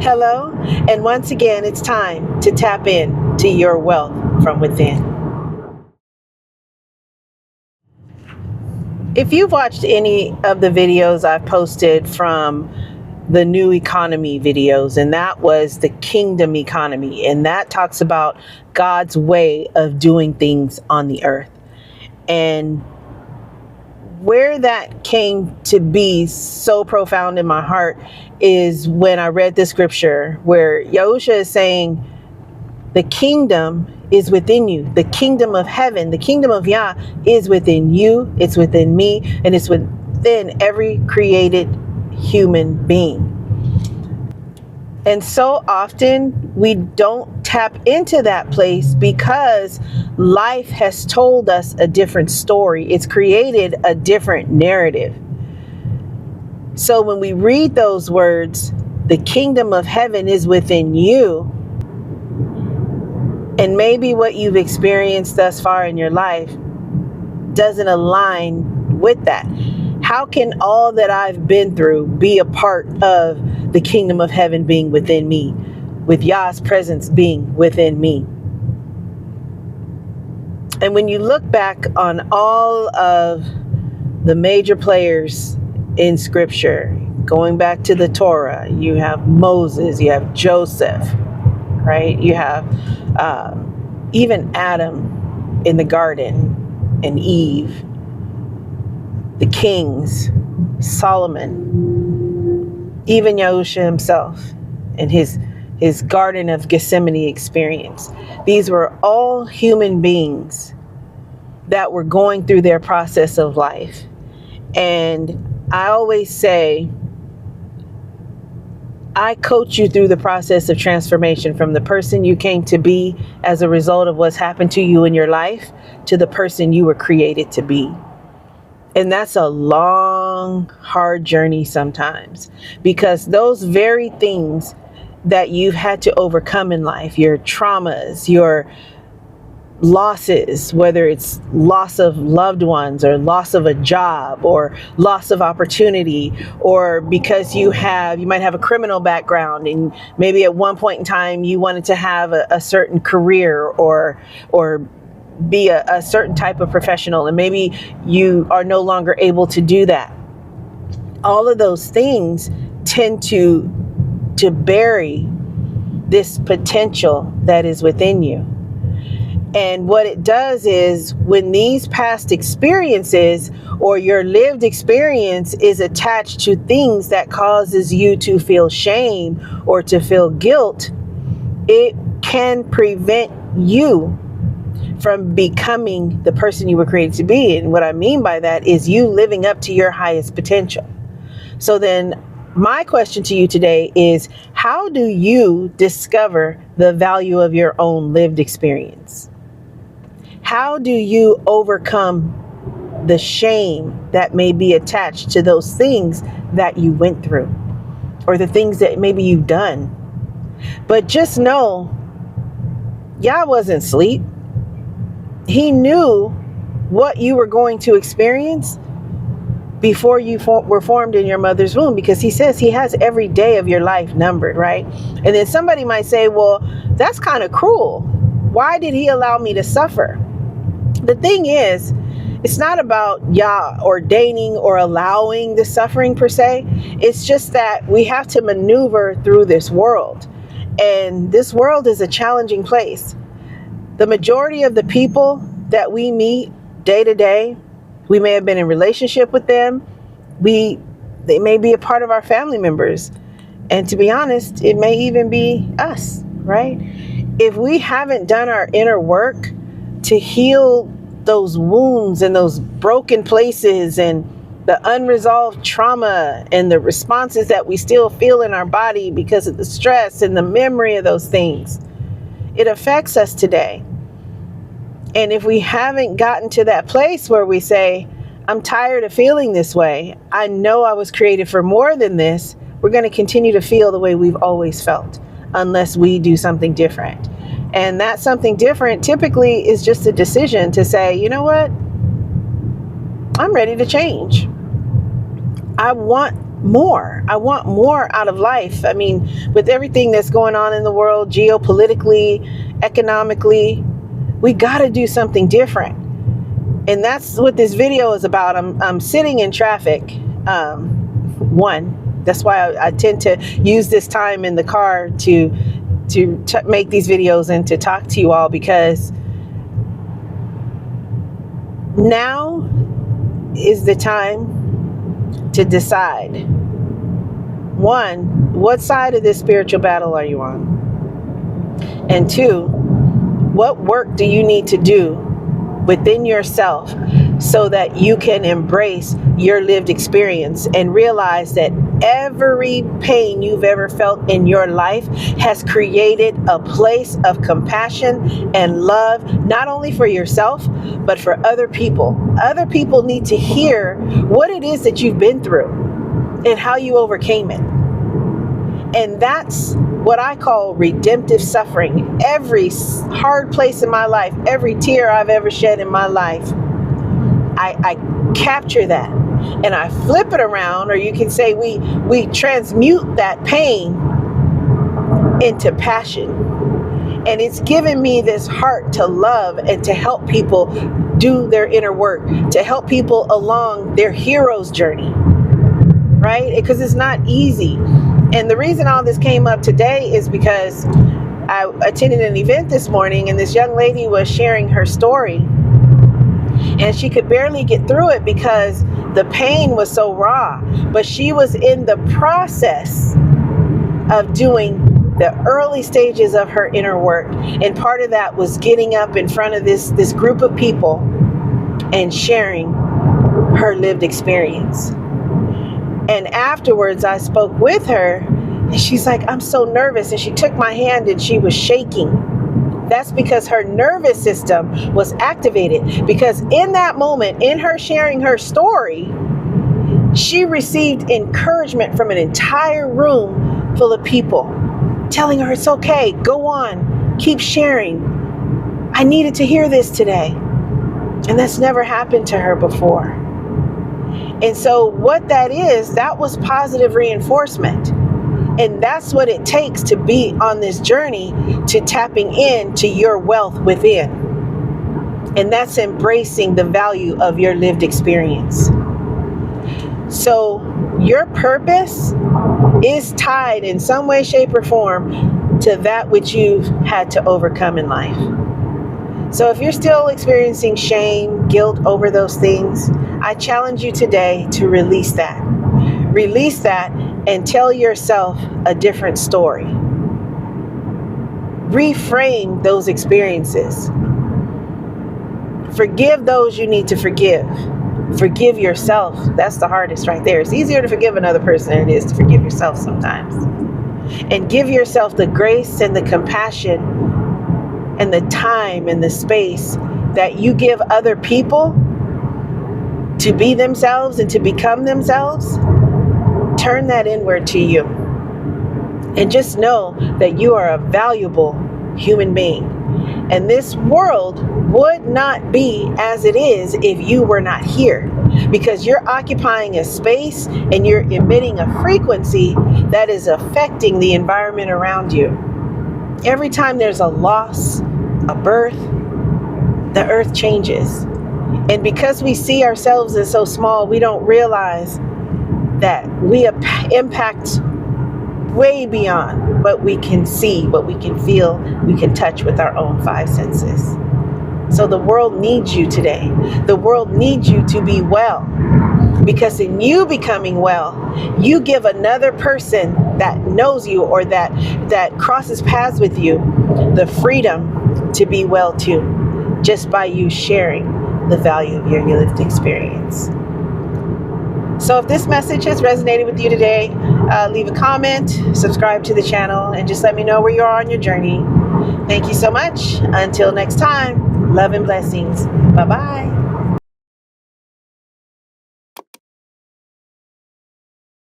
Hello, and once again, it's time to tap in to your wealth from within. If you've watched any of the videos I've posted from the new economy videos, and that was the kingdom economy, and that talks about God's way of doing things on the earth. And where that came to be so profound in my heart is when I read the scripture where Yahusha is saying, the kingdom is within you. The kingdom of heaven, the kingdom of Yah is within you. It's within me, and it's within every created human being. And so often we don't tap into that place because life has told us a different story. It's created a different narrative. So when we read those words, the kingdom of heaven is within you, and maybe what you've experienced thus far in your life doesn't align with that. How can all that I've been through be a part of the kingdom of heaven being within me, with Yah's presence being within me? And when you look back on all of the major players in scripture, going back to the Torah, you have Moses, you have Joseph, right? You have even Adam in the garden and Eve, the kings, Solomon, even Yahusha himself and his Garden of Gethsemane experience. These were all human beings that were going through their process of life. And I always say, I coach you through the process of transformation from the person you came to be as a result of what's happened to you in your life to the person you were created to be. And that's a long, hard journey sometimes, because those very things that you've had to overcome in life, your traumas, your losses, whether it's loss of loved ones or loss of a job or loss of opportunity, or because you might have a criminal background and maybe at one point in time you wanted to have a certain career or be a certain type of professional, and maybe you are no longer able to do that. All of those things tend to bury this potential that is within you. And what it does is, when these past experiences or your lived experience is attached to things that causes you to feel shame or to feel guilt, it can prevent you from becoming the person you were created to be. And what I mean by that is you living up to your highest potential. So then my question to you today is, how do you discover the value of your own lived experience? How do you overcome the shame that may be attached to those things that you went through, or the things that maybe you've done? But just know, Yah wasn't asleep. He knew what you were going to experience before you were formed in your mother's womb, because he says he has every day of your life numbered, right? And then somebody might say, well, that's kind of cruel. Why did he allow me to suffer? The thing is, it's not about Yah ordaining or allowing the suffering per se. It's just that we have to maneuver through this world. And this world is a challenging place. The majority of the people that we meet day to day, we may have been in relationship with them. They may be a part of our family members. And to be honest, it may even be us, right? If we haven't done our inner work to heal those wounds and those broken places and the unresolved trauma and the responses that we still feel in our body because of the stress and the memory of those things, it affects us today. And if we haven't gotten to that place where we say, I'm tired of feeling this way, I know I was created for more than this, we're going to continue to feel the way we've always felt unless we do something different. And that something different typically is just a decision to say, you know what? I'm ready to change. I want more. I want more out of life. I mean, with everything that's going on in the world, geopolitically, economically, we got to do something different. And that's what this video is about. I'm sitting in traffic. That's why I tend to use this time in the car to make these videos and to talk to you all, because now is the time to decide. One, what side of this spiritual battle are you on? And two, what work do you need to do within yourself so that you can embrace your lived experience and realize that every pain you've ever felt in your life has created a place of compassion and love, not only for yourself, but for other people. Other people need to hear what it is that you've been through and how you overcame it. And that's what I call redemptive suffering. Every hard place in my life, every tear I've ever shed in my life, I capture that and I flip it around, or you can say we transmute that pain into passion. And it's given me this heart to love and to help people do their inner work, to help people along their hero's journey, right? Because it's not easy. And the reason all this came up today is because I attended an event this morning, and this young lady was sharing her story, and she could barely get through it because the pain was so raw. But she was in the process of doing the early stages of her inner work. And part of that was getting up in front of this group of people and sharing her lived experience. And afterwards, I spoke with her, and she's like, I'm so nervous. And she took my hand and she was shaking. That's because her nervous system was activated. Because in that moment, in her sharing her story, she received encouragement from an entire room full of people telling her, it's okay, go on, keep sharing. I needed to hear this today. And that's never happened to her before. And so what that is, that was positive reinforcement. And that's what it takes to be on this journey to tapping into your wealth within. And that's embracing the value of your lived experience. So your purpose is tied in some way, shape, or form to that which you've had to overcome in life. So if you're still experiencing shame, guilt over those things, I challenge you today to release that. Release that and tell yourself a different story. Reframe those experiences. Forgive those you need to forgive. Forgive yourself. That's the hardest right there. It's easier to forgive another person than it is to forgive yourself sometimes. And give yourself the grace and the compassion and the time and the space that you give other people to be themselves and to become themselves. Turn that inward to you. And just know that you are a valuable human being. And this world would not be as it is if you were not here. Because you're occupying a space and you're emitting a frequency that is affecting the environment around you. Every time there's a loss, a birth, the earth changes. And because we see ourselves as so small, we don't realize that we impact way beyond what we can see, what we can feel, we can touch with our own five senses. So the world needs you today. The world needs you to be well. Because in you becoming well, you give another person that knows you or that crosses paths with you the freedom to be well too, just by you sharing the value of your lived experience. So if this message has resonated with you today, leave a comment, subscribe to the channel, and just let me know where you are on your journey. Thank you so much. Until next time, love and blessings. Bye-bye.